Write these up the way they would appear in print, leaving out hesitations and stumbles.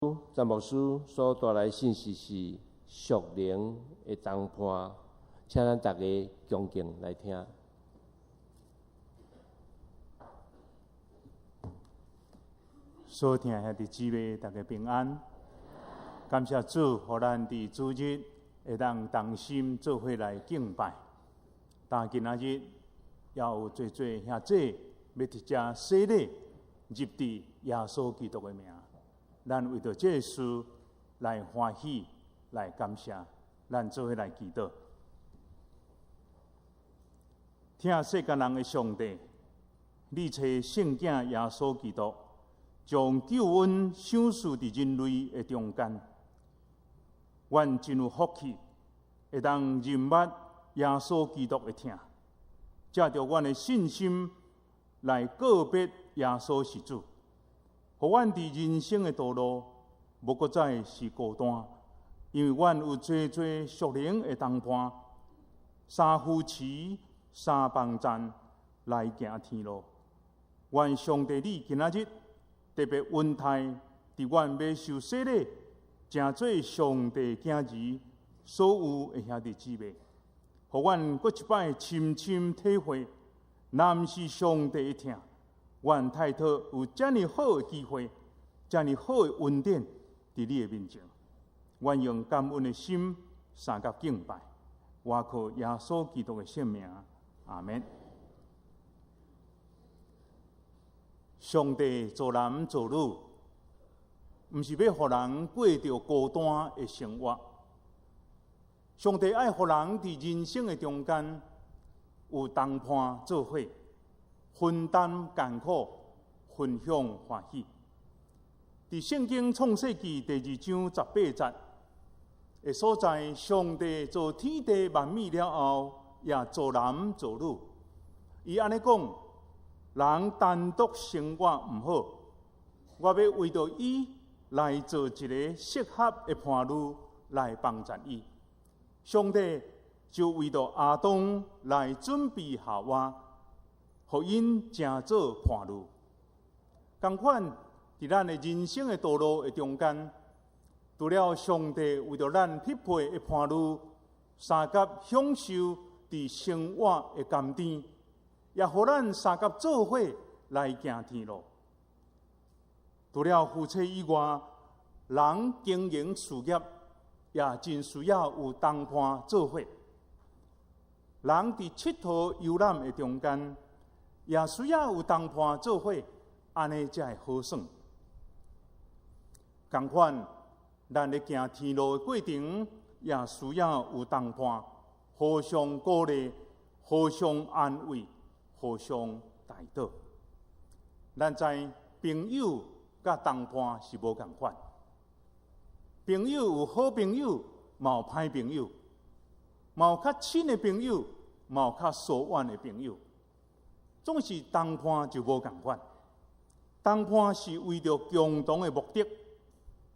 詹牧师所带来信息是属灵的谈判，请咱大家恭敬来听。所听兄弟姊妹，大家平安。感谢主，互咱伫主日会当同心做伙来敬拜。但今仔日也有做兄弟要伫遮洗礼，入伫耶稣基督的名。咱为着这事来欢喜，来感谢，咱做伙来祈祷。听世间人的上帝，你找圣囝耶稣基督，将救恩赏赐伫人类的中间。阮真有福气，会当认捌耶稣基督的疼，借着阮的信心来告别耶稣是主。互阮伫人生的道路，无搁再是孤单，因为阮有侪属灵的同伴，三扶持、三帮站来行天路。愿上帝你今仔日特别恩待伫阮要受洗礼，诚做上帝囝儿所有的兄弟姊妹，互阮搁一摆深深体会，若毋是上帝的疼。愿太托有遮尔好的机会，遮尔好的恩典伫你的面前。愿用感恩的心三甲敬拜，倚靠耶稣基督的圣名，阿门。上帝造男造女，毋是要互人过着孤单的生活。上帝爱互人伫人生的中间有同伴做伙。分担艰苦，分享欢喜。伫圣经创世纪第2章18节的所在，上帝造天地万物了后，也造男造女。伊安尼讲：人单独生活毋好，我要为着伊来做一个适合的伴侣来帮助伊。上帝就为着亚当来准备夏娃。互因成做伴侣，同款伫咱的人生的道路的中间，除了上帝为着咱匹配的伴侣，三甲享受伫生活的甘甜，也互咱三甲做伙来行天路。除了夫妻以外，人经营事业也真需要有同伴做伙。人伫佚佗游览的中间，也需要有同伴做伙，安尼才会好耍。同款，咱咧行天路的过程，也需要有同伴，互相鼓励、互相安慰、互相带导。咱知朋友甲同伴是无共款，朋友有好朋友，嘛有歹朋友，嘛有较亲的朋友，嘛有较疏远的朋友。总是同伴就无共款，同伴是为着共同的目的、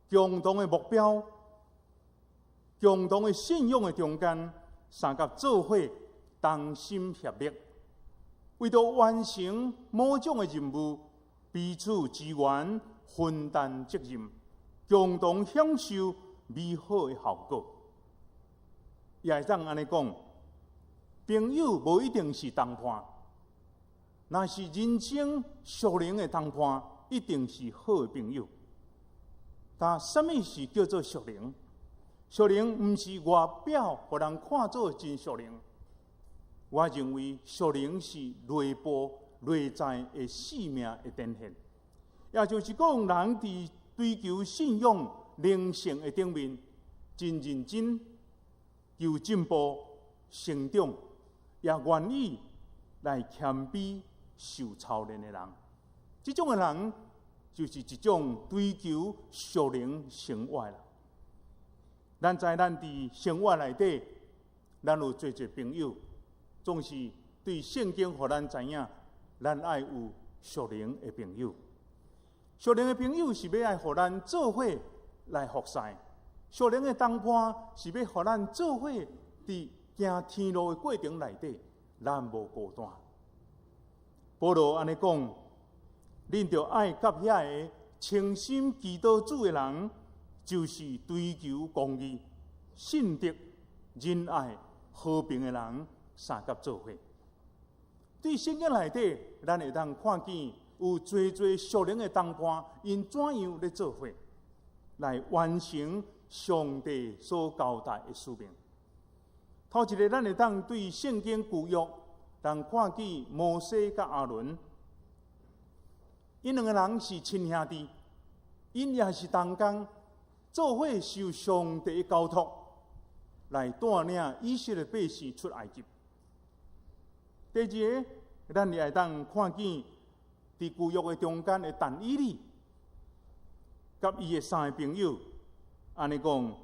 共同的目标、共同的信仰的中间，三甲做伙同心协力，为着完成某种的任务，彼此支援、分担责任，共同享受美好的效果。也会当安尼讲，朋友无一定是同伴。若是人生属灵的同伴，一定是好的朋友。但什么是叫做属灵？属灵毋是外表互人看作真属灵。我认为属灵是内部内在的生命的展现，也就是讲，人伫追求信仰灵性的顶面，真认真求进步、成长，也愿意来谦卑。受操练的人，这种的人就是一种追求属灵生活啦。咱知咱伫生活内底，咱有侪朋友，总是对圣经互咱知影，咱爱有属灵的朋友。属灵的朋友是要爱互咱做伙来服侍，属灵的同伴是要互咱做伙伫行天路的过程内底，咱无孤单。保罗安尼讲，恁着爱甲遐个诚心祈祷主的人，就是追求公义、信德、仁爱、和平的人，三甲做伙。对圣经内底，咱会当看见有侪属灵的同伴，因怎样咧做伙，来完成上帝所交代的使命。头一个，咱会当对圣经旧约，当看见摩西甲亚伦，因两个人是亲兄弟，因也是同工，做伙受上帝的交托，来带领以色列百姓出埃及。第二个，咱也会当看见伫旧约的中间的但以理，甲伊的三个朋友，安尼讲，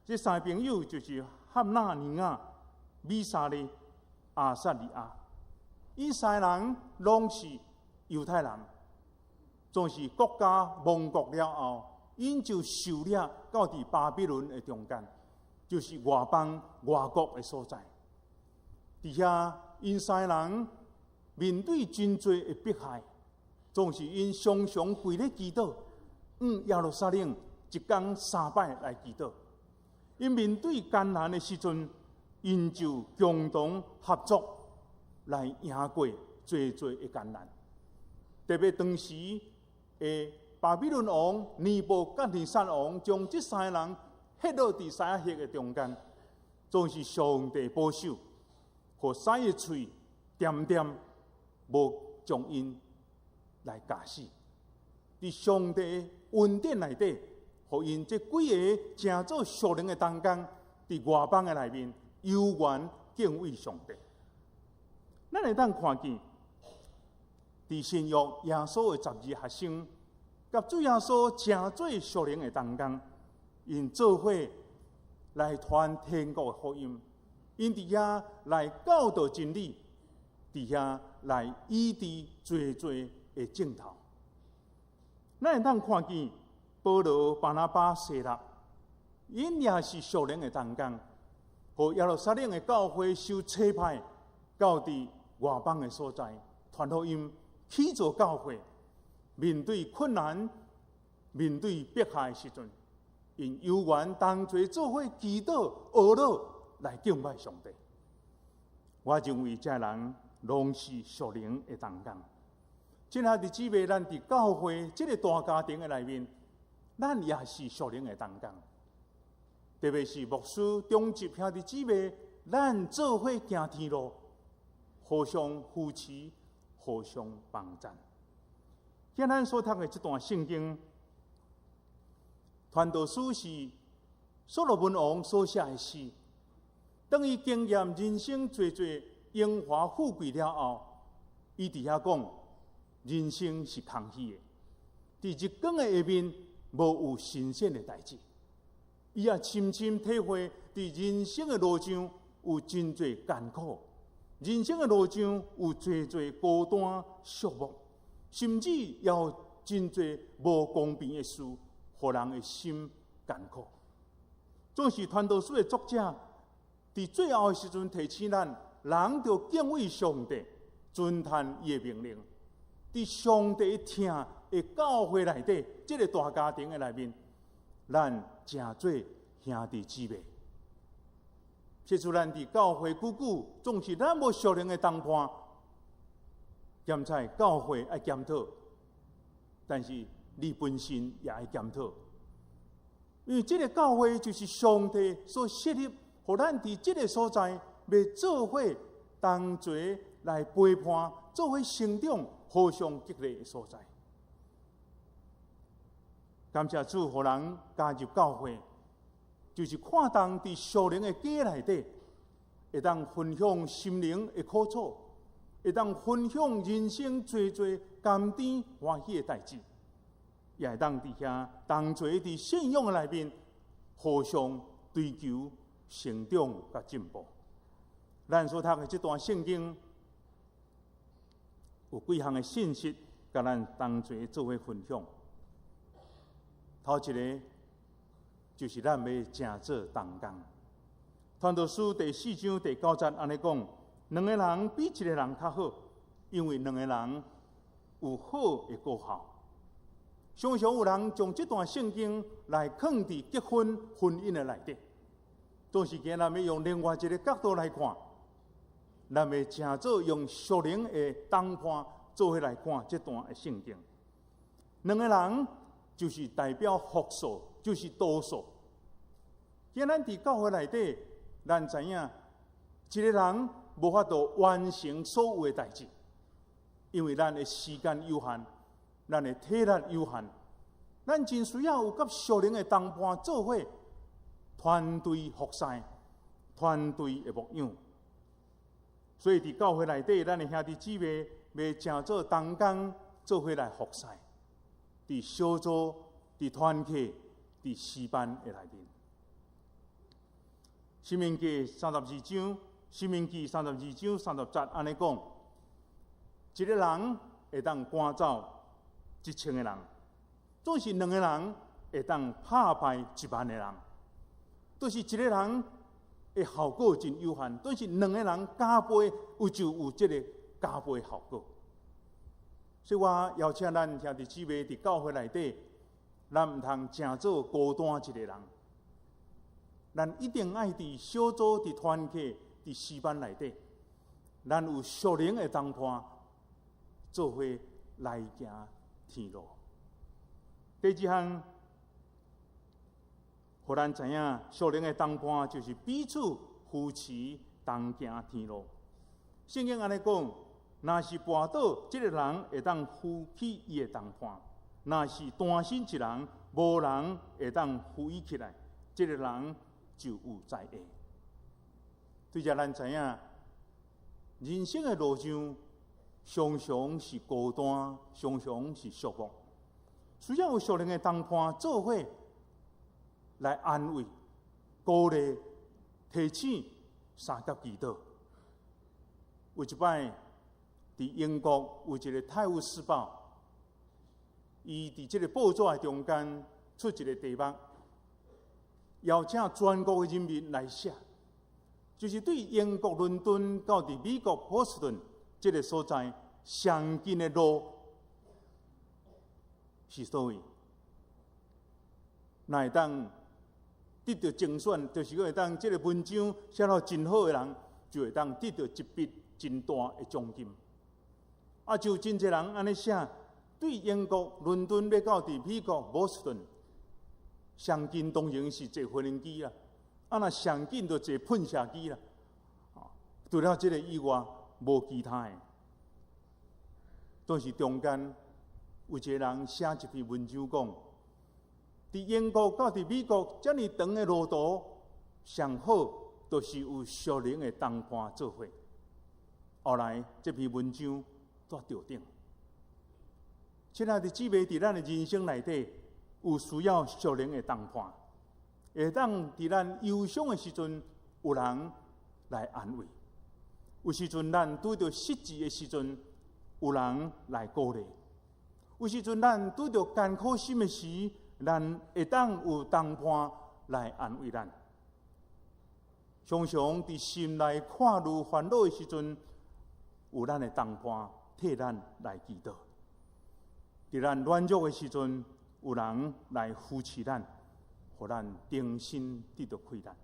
这三个朋友就是哈纳尼亚、米沙利、阿撒利亚。因三个人拢是犹太人，总是国家亡国了后，因就受了到伫巴比伦的中间，就是外邦外国的所在。伫遐，因三个人面对真多的迫害，总是因常常跪咧祈祷，耶路撒冷一天3摆来祈祷。因面对艰难的时阵，因就共同合作来赢过最的艰难。特别当时的巴比伦王尼布甲尼撒王将这三个人ฮ็落伫西亚溪的中间，总是上帝保守，互三个喙点点无将因来咬死。伫上帝恩典内底，互因这几个正做属灵的同工，伫外邦的内面悠远敬畏上帝。咱会当看见，伫新约耶稣的12学生，甲主耶稣正做属灵的同工，因做伙来传天国的福音，因伫遐来教导真理，伫遐来医治最的症头。咱会当看见保罗、巴拿巴、西拉，因也是属灵的同工，互耶路撒冷的教会受差派到伫外邦的所在，传福音，起造教会。面对困难、面对迫害的时阵，因有缘同齐做伙祈祷、学乐来敬拜上帝。我认为这人拢是属灵的同工。亲爱的姊妹，咱伫教会这个大家庭的内面，咱也是属灵的同工。特别是牧师、中级兄弟姊妹，咱做伙行天路，互相扶持，互相帮赞。今咱所读的这段圣经，传道书是所罗门王所写的诗。当伊经验人生侪荣华富贵了后，伊伫遐讲，人生是空虚的，伫日光的下面无有新鲜的代志。伊也深深体会，伫人生的路上有真侪艰苦，人生的路上有侪孤单寂寞，甚至也有真侪无公平的事，互人的心艰苦。总是传道书的作者，伫最后的时阵提醒咱，人着敬畏上帝，遵传伊的命令。伫上帝听的教会内底，这个大家庭的内面，咱正做兄弟姊妹。譬如咱伫教会久，总是咱无属灵的同伴，兼在教会爱检讨，但是你本身也爱检讨，因为这个教会就是上帝所设立，互咱伫这个所在，要做伙同齐来陪伴，做伙成长。互相激励的所在，感谢主，互人加入教会，就是看重伫属灵的家内底，会当分享心灵的苦楚，会当分享人生侪甘甜欢喜的代志，也会当伫遐同齐伫信仰的内面，互相追求成长甲进步。咱所读的这段圣经，有几项的信息，甲咱同齐做伙分享。头一个就是咱要正做同工。传道书第4章第9节安尼讲：两个人比一个人较好，因为两个人有好的果效。常常有人将这段圣经来放伫结婚婚姻的内底，都是今咱要用另外一个角度来看，咱要正做用属灵的当判做伙来看这段的圣经。两个人就是代表复数，就是多数。今咱伫教会内底，咱知影一个人无法度完成所有的代志，因为咱的时间有限，咱的体力有限，咱真需要有甲属灵的同伴做伙，团队服侍，团队的牧养。所以伫教会内底，咱的兄弟姊妹要正做同工，做伙来服侍，伫小组、伫团契、伫诗班的内面。申命记32章30节安尼讲，一个人会当赶走1000个人，总是2个人会当打败10000个人。都是一个人的效果真有限，都是2个人加倍，就有这个加倍效果。所以我邀请咱兄弟姊妹伫教会内底，咱唔通正做孤单一个人。咱一定爱伫小组、伫团契、伫诗班内底，咱有属灵的同伴，做伙来行天路。第二项，互咱知影属灵的同伴就是彼此扶持，同行天路。圣经安尼讲，若是跋倒，这个人会当扶起伊的同伴；若是单身一人，无人会当扶伊起来，这个人就有灾厄。对着咱知影，人生的路上常常是孤单，常常是寂寞，需要有属灵的同伴做伙来安慰、鼓励、提醒、三甲祈祷。有一摆伫英国有一个《泰晤士报》，伊伫这个报纸的中间出一个题目，邀请全国的人民来写，就是对英国伦敦到伫美国波士顿这个所在上近的路是所位。若会当得到竞选，就是会当这个文章写到真好的人，就会当得到一笔真大的奖金。就真侪人安尼写，对英国伦敦要到伫美国波士顿。上近当然是坐飞行机啦，若上近就坐喷射机啦。除了这个以外，无其他的。都是中间有一个人写一篇文章讲，伫英国到伫美国遮尔长的路途，上好就是有属灵的同伴做伙。后来这篇文章煞吊顶。亲爱的姊妹，伫咱的人生内底，有需要属灵的同伴，会当伫咱忧伤的时阵，有人来安慰；有时阵咱拄着失志的时阵，有人来鼓励；有时阵咱拄着艰苦心的时，咱会当有同伴来安慰咱。常常伫心内看入烦恼的时阵，有咱的同伴替咱来祈祷；伫咱软弱的时阵，有人来扶持咱，互咱重新得到开展。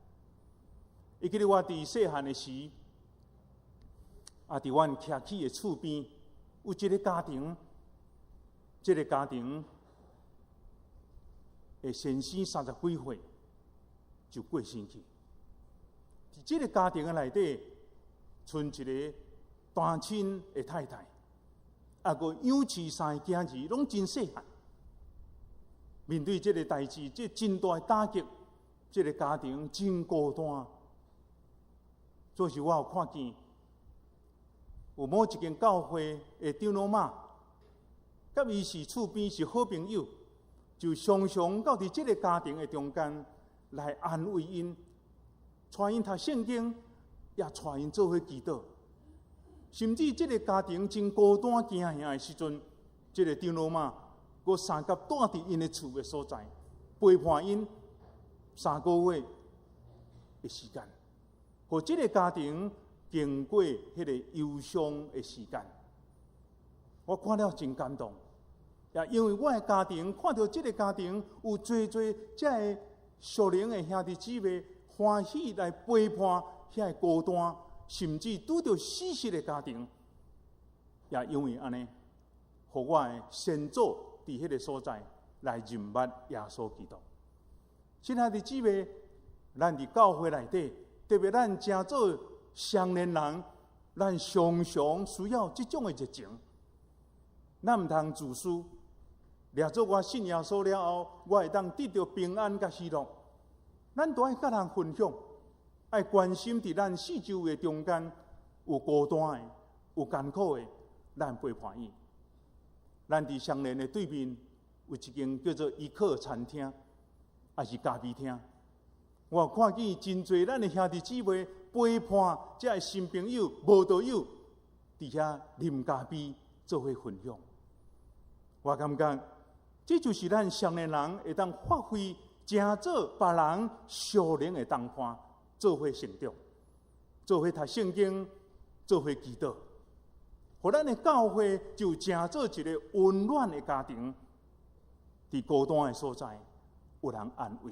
会记得我伫细汉的时，伫阮徛起的厝边，有一个家庭，这个家庭的先生30几岁就过身去。伫这个家庭的内底，剩一个单亲的太太，个养饲3个囝儿，拢真细汉。面对这个代志，这真大的打击，这个家庭真孤单。做时我有看见，有某一间教会的长老妈，甲伊是厝边是好朋友，就常常到伫这个家庭的中间来安慰因，带因读圣经，也带因做伙祈祷。甚至这个家庭真孤单惊吓的时阵，这个长老妈佫三甲住伫因的厝的所在，陪伴因3个月的时间，互这个家庭经过迄个忧伤的时间。我看了真感动，也因为我的家庭看到这个家庭有最这个属灵的兄弟姊妹欢喜来陪伴遐个孤单，甚至拄着死失的家庭，也因为安尼，互我的先祖伫迄个所在来认捌耶稣基督。亲爱的姊妹，咱伫教会内底，特别咱正做少年人，咱常常需要这种的热情。咱毋通自私，掠做我信耶稣了后，我会当得到平安甲喜乐。咱都爱甲人分享，爱关心伫咱四周围中间有孤单的、有艰苦的，咱陪伴伊。咱伫双连的对面有一间叫做依靠餐厅，也是咖啡厅。我看见真侪咱的兄弟姊妹陪伴这个新朋友、无道友，伫遐啉咖啡做伙分享。我感觉这就是咱双连人会当发挥正做别人属灵的同伴，做伙成长，做伙读圣经，做伙祈祷。互咱的教会就正做一个温暖的家庭，伫孤单的所在有人安慰，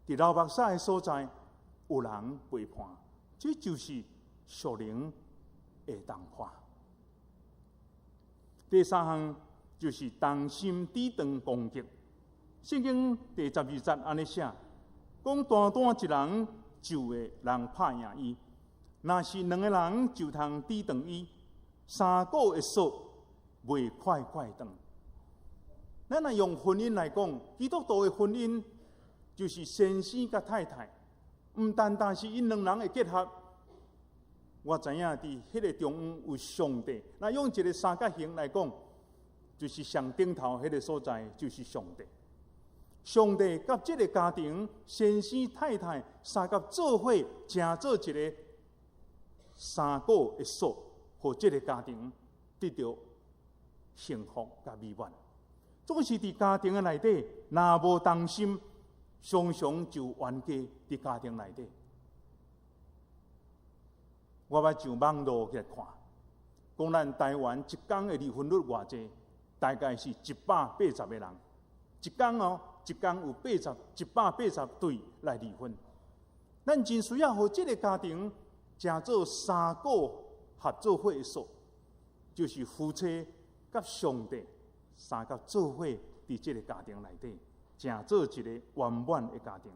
伫流目屎的所在有人陪伴，这就是属灵的同伴。第三项就是同心抵挡攻击。圣经第12节安尼写，讲单单一人就会人拍赢伊，若是两个人就通抵挡伊。3个会数袂快断。咱若用婚姻来讲，基督徒的婚姻就是先生甲太太，毋单单是因两人的结合。我知影伫迄个中央有上帝，那用一个三角形来讲，就是上顶头迄个所在就是上帝。上帝甲这个家庭，先生太太三角做伙，成做一个3个的数。互这个家庭得到幸福甲美满，总是伫家庭的内底，若无同心，常常就冤家伫家庭内底。我捌上网络去看，讲咱台湾一天的离婚率偌济，大概是180个人，一天有180对来离婚。咱真需要互这个家庭成做3个。合作伙的数，就是夫妻甲上帝三角做伙伫这个家庭内底，成做一个圆满的家庭。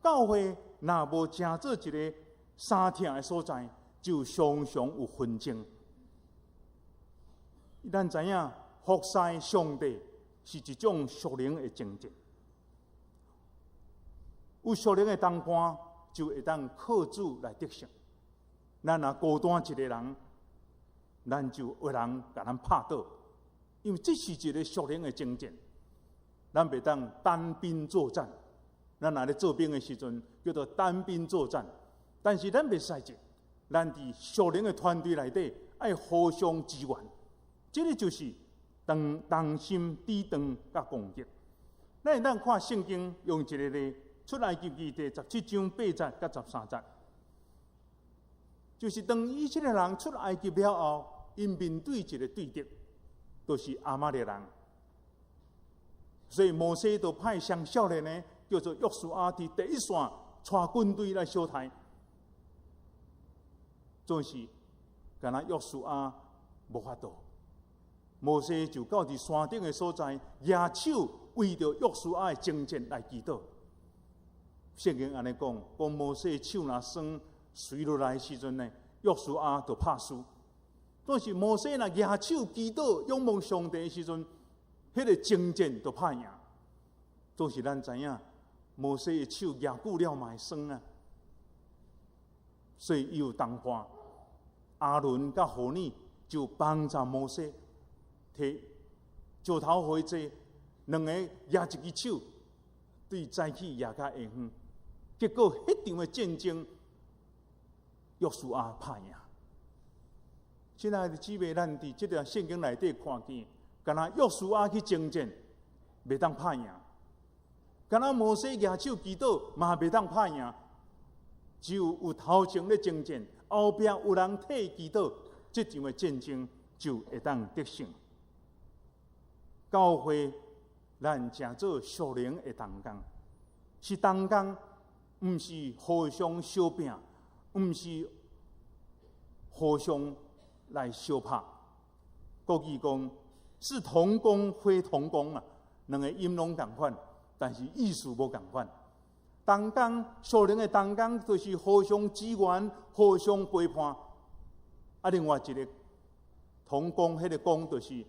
教会若无成做一个三听的所在，就常常有纷争。咱知影，服侍上帝是一种属灵的精进，有属灵的同伴，就会当靠主来得胜。咱若孤单一个人，咱就有人甲咱拍倒，因为这是一个属灵的精进。咱袂当单兵作战，咱若咧做兵的时阵叫做单兵作战，但是咱袂使这，咱伫属灵的团队内底爱互相支援，这个就是同心抵挡甲攻击。咱会当看圣经用一个例，出埃及记第17章8节甲13节。就是当以色列人出埃及了后，因面对一个对敌，就是亚玛力人，所以摩西就派上少年呢，叫做约书亚，伫第一线带军队来相台。总是，敢若约书亚无法度，摩西就到伫山顶的所在，举手为着约书亚的征战来祈祷。圣经安尼讲，摩西手若酸。随落来的时阵呢，约书亚就拍输。但是摩西若举手祈祷仰望上帝的时阵，迄个征战就拍赢。总是咱知影，摩西的手举久了嘛会酸啊。所以伊有同伴，阿伦甲何尼就帮助摩西，摕石头回坐，两个举一支手，对早起举较下远。结果迄场的战争。约书亚拍赢。亲爱的姊妹，咱伫这条圣经内底看见，敢若约书亚去征战，袂当拍赢；敢若摩西举手祈祷，嘛袂当拍赢。只有头前咧征战，后壁有人替祈祷，这场的战争就会当得胜。教会咱诚做属灵的同工，是同工，毋是互相相拼，毋是互相来相拍。国语讲是同工非同工啊，两个音拢同款，但是意思无同款。同工属灵的同工，就是互相支援、互相陪伴。啊，另外一个同工，迄个工就是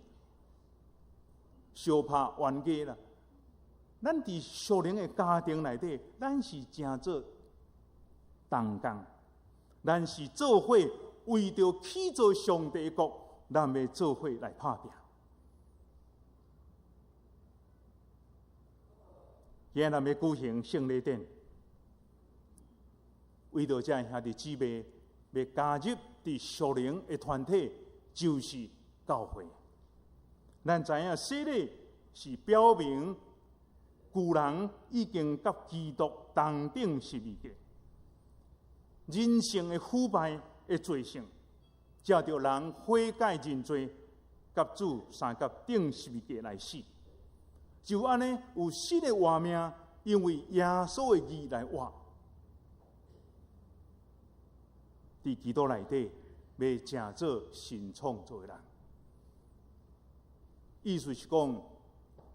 相拍冤家啦。咱伫属灵的家庭内底，咱是诚做同工，咱是做伙为着起做上帝的国，咱要做伙来打拼。今日咱要举行圣礼典，为着这兄弟姊妹要加入伫属灵的团体，就是教会。咱知影洗礼是表明旧人已经甲基督同顶十字架，人性的腐败的罪性，借着人悔改认罪，甲主三甲顶十字架来死。就安尼有新的活命，因为耶稣的义来活。伫基督内底，要诚做新创造的人。意思是讲，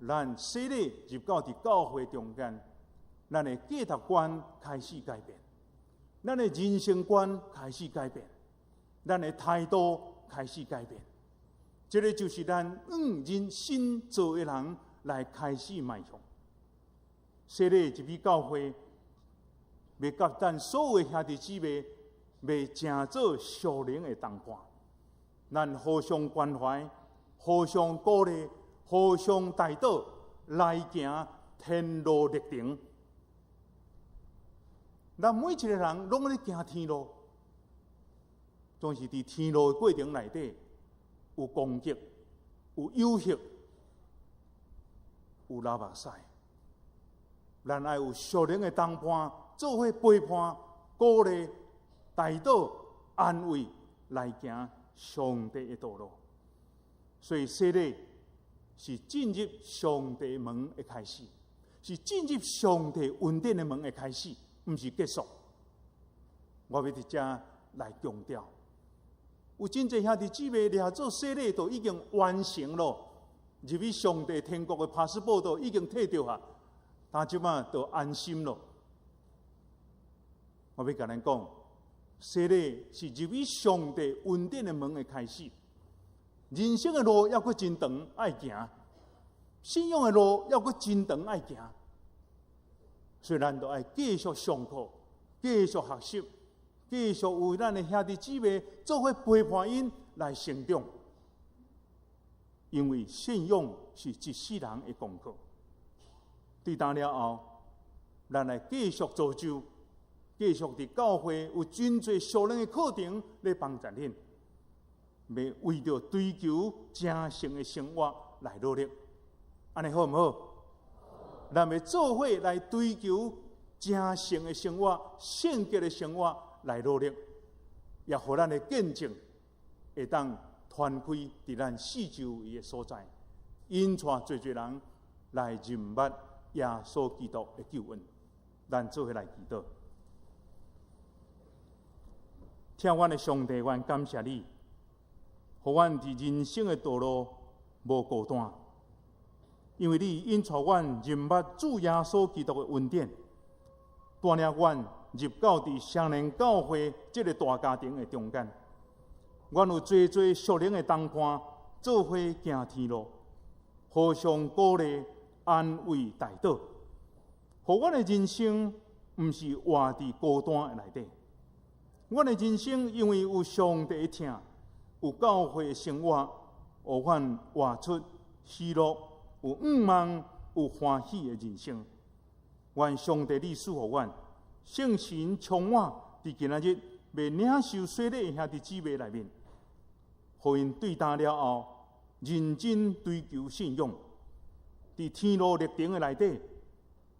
咱洗礼入到伫教会中间，咱的价值观开始改变，咱的人生观开始改变，咱的态度开始改变。这个就是咱人新造的人来开始迈向。洗礼入去教会，要甲咱所有的兄弟姊妹，要诚做属灵的同伴，咱互相关怀。互相鼓励，互相带导，来行天路历程。咱每一个人拢咧行天路，总是伫天路的过程内底，有攻击，有诱惑，有流目屎。咱爱有属灵的同伴，做伙陪伴、鼓励、带导、安慰，来行上帝的道路。所以洗礼是进入上帝门的开始，是进入上帝恩典的门的开始，不是结束。我要伫这来强调，有真侪兄弟姊妹掠做洗礼，都已经完成了，入去上帝天国的帕斯波都已经摕到啊，但即马都安心了。我要甲咱讲，洗礼是入去上帝恩典的门的开始。人生的路要阁真长，爱行；信仰的路要阁真长，爱行。所以咱都爱继续上课，继续学习，继续为咱的兄弟姊妹做伙陪伴因来成长。因为信仰是一世人的功课。对当了后，咱来继续造就，继续伫教会有真侪属灵的课程来帮助恁。要为着追求正诚的生活来努力，安尼好唔好？咱要做伙来追求正诚的生活、圣洁的生活来努力，也互咱的见证会当传开伫咱四周围的所在，引带侪侪人来认捌耶稣基督的救恩。咱做伙来祈祷，听阮的上帝，阮感谢你。互阮伫人生的道路无孤单，因为你引带阮认捌主耶稣基督的恩典，带领阮入到伫双联教会这个大家庭的中间。阮有侪侪属灵的同伴，做伙行天路，互相鼓励、安慰、带导，互阮的人生毋是活伫孤单的内底。阮的人生因为有上帝的疼。有教会的生活，互阮活出喜乐、有盼望、有欢喜的人生。愿上帝你赐互阮圣神充满，伫今仔日要领受洗礼的兄弟姊妹内面，互因对答了后，认真追求信仰，伫天路历程的内底，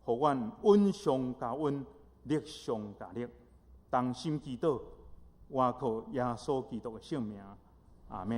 互阮恩上加恩，力上加力，同心祈祷，倚靠耶稣基督的圣名。阿们。